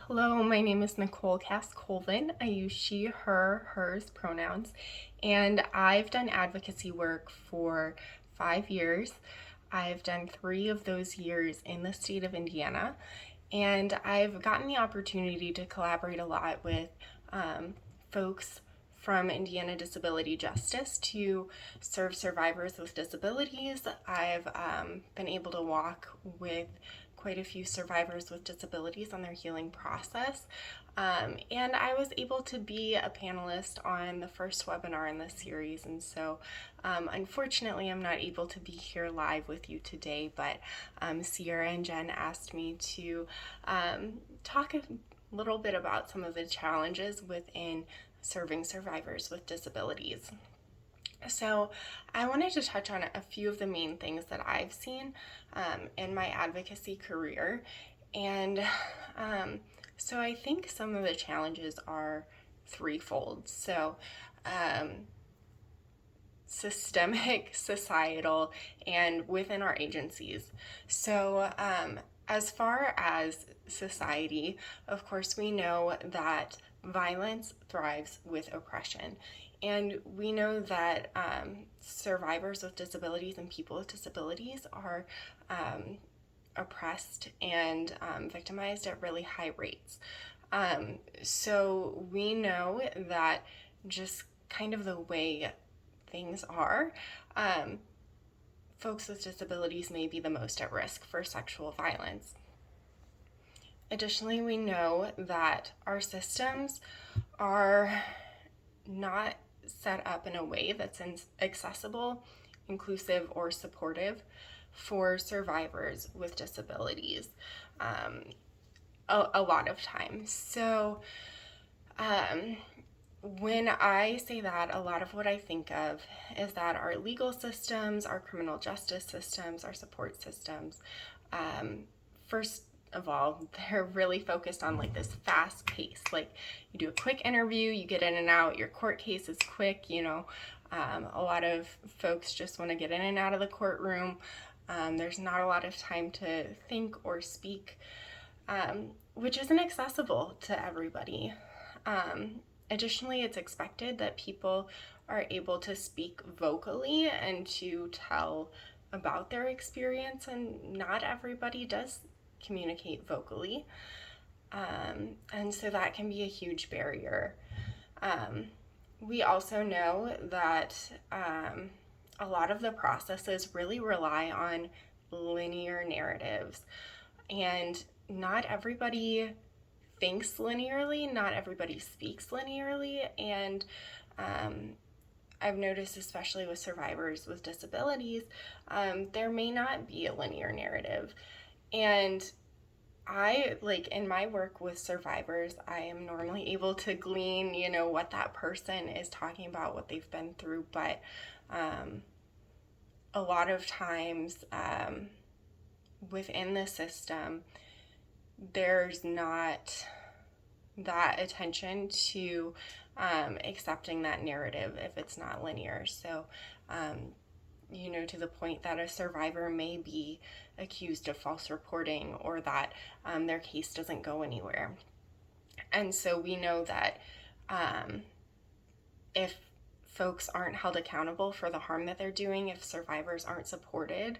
Hello, my name is Nicole Cass-Colvin. I use she, her, hers pronouns, and I've done advocacy work for 5 years. I've done 3 of those years in the state of Indiana, and I've gotten the opportunity to collaborate a lot with folks from Indiana Disability Justice to serve survivors with disabilities. I've been able to walk with quite a few survivors with disabilities on their healing process. And I was able to be a panelist on the first webinar in this series. And so, unfortunately, I'm not able to be here live with you today, but Sierra and Jen asked me to talk a little bit about some of the challenges within serving survivors with disabilities. So, I wanted to touch on a few of the main things that I've seen in my advocacy career. And so, I think some of the challenges are threefold. So, systemic, societal, and within our agencies. So, as far as society, of course, we know that violence thrives with oppression. And we know that survivors with disabilities and people with disabilities are oppressed and victimized at really high rates. So we know that just kind of the way things are, folks with disabilities may be the most at risk for sexual violence. Additionally, we know that our systems are not set up in a way that's accessible, inclusive, or supportive for survivors with disabilities a lot of times. So, when I say that, a lot of what I think of is that our legal systems, our criminal justice systems, our support systems, first of all, they're really focused on like this fast pace. Like you do a quick interview, you get in and out, your court case is quick, a lot of folks just want to get in and out of the courtroom. There's not a lot of time to think or speak, which isn't accessible to everybody. Additionally, it's expected that people are able to speak vocally and to tell about their experience, and not everybody does communicate vocally. And so that can be a huge barrier. We also know that a lot of the processes really rely on linear narratives, and not everybody thinks linearly, not everybody speaks linearly, and I've noticed, especially with survivors with disabilities, there may not be a linear narrative. And I, like in my work with survivors, I am normally able to glean, what that person is talking about, what they've been through, but a lot of times within the system, there's not that attention to accepting that narrative if it's not linear. So, to the point that a survivor may be accused of false reporting, or that their case doesn't go anywhere. And so we know that if folks aren't held accountable for the harm that they're doing, if survivors aren't supported,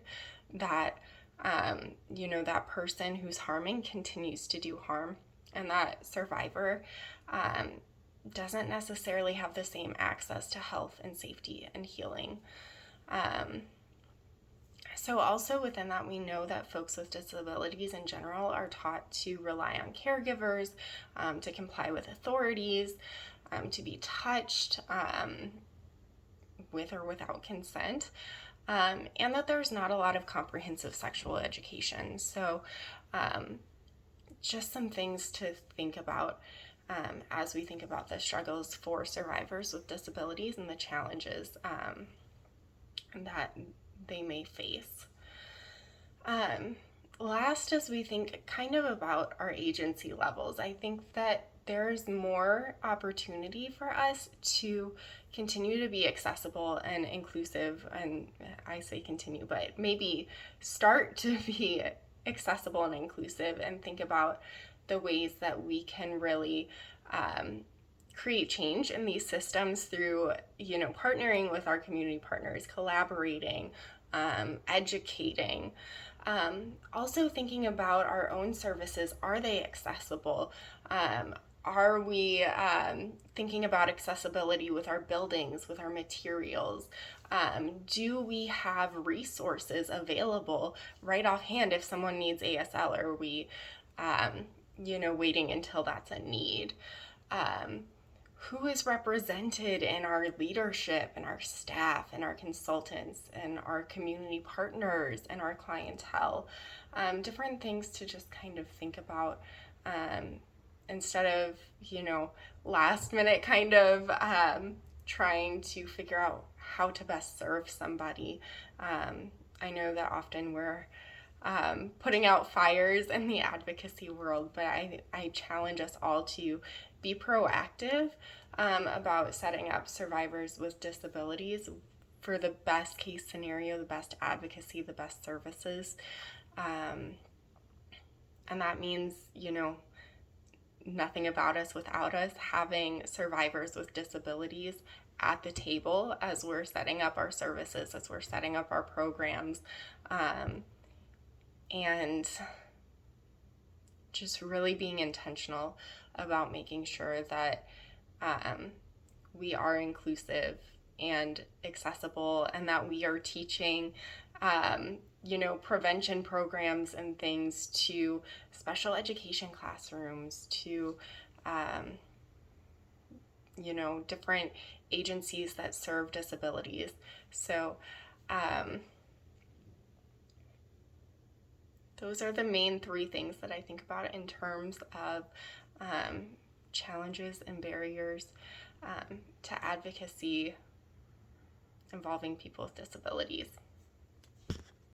that that person who's harming continues to do harm, and that survivor doesn't necessarily have the same access to health and safety and healing. So also within that, we know that folks with disabilities in general are taught to rely on caregivers, to comply with authorities, to be touched with or without consent, and that there's not a lot of comprehensive sexual education. So just some things to think about as we think about the struggles for survivors with disabilities and the challenges that they may face. Last, as we think kind of about our agency levels, I think that there's more opportunity for us to continue to be accessible and inclusive, and I say continue, but maybe start to be accessible and inclusive, and think about the ways that we can really create change in these systems through, partnering with our community partners, collaborating, educating. Also thinking about our own services. Are they accessible? Are we thinking about accessibility with our buildings, with our materials? Do we have resources available right offhand if someone needs ASL? Or are we, waiting until that's a need? Who is represented in our leadership and our staff and our consultants and our community partners and our clientele? Different things to just kind of think about, instead of, last minute kind of trying to figure out how to best serve somebody. I know that often we're putting out fires in the advocacy world, but I challenge us all to be proactive about setting up survivors with disabilities for the best case scenario, the best advocacy, the best services. And that means, nothing about us without us, having survivors with disabilities at the table as we're setting up our services, as we're setting up our programs, and just really being intentional about making sure that we are inclusive and accessible, and that we are teaching prevention programs and things to special education classrooms, to different agencies that serve disabilities. So those are the main three things that I think about in terms of challenges and barriers to advocacy involving people with disabilities.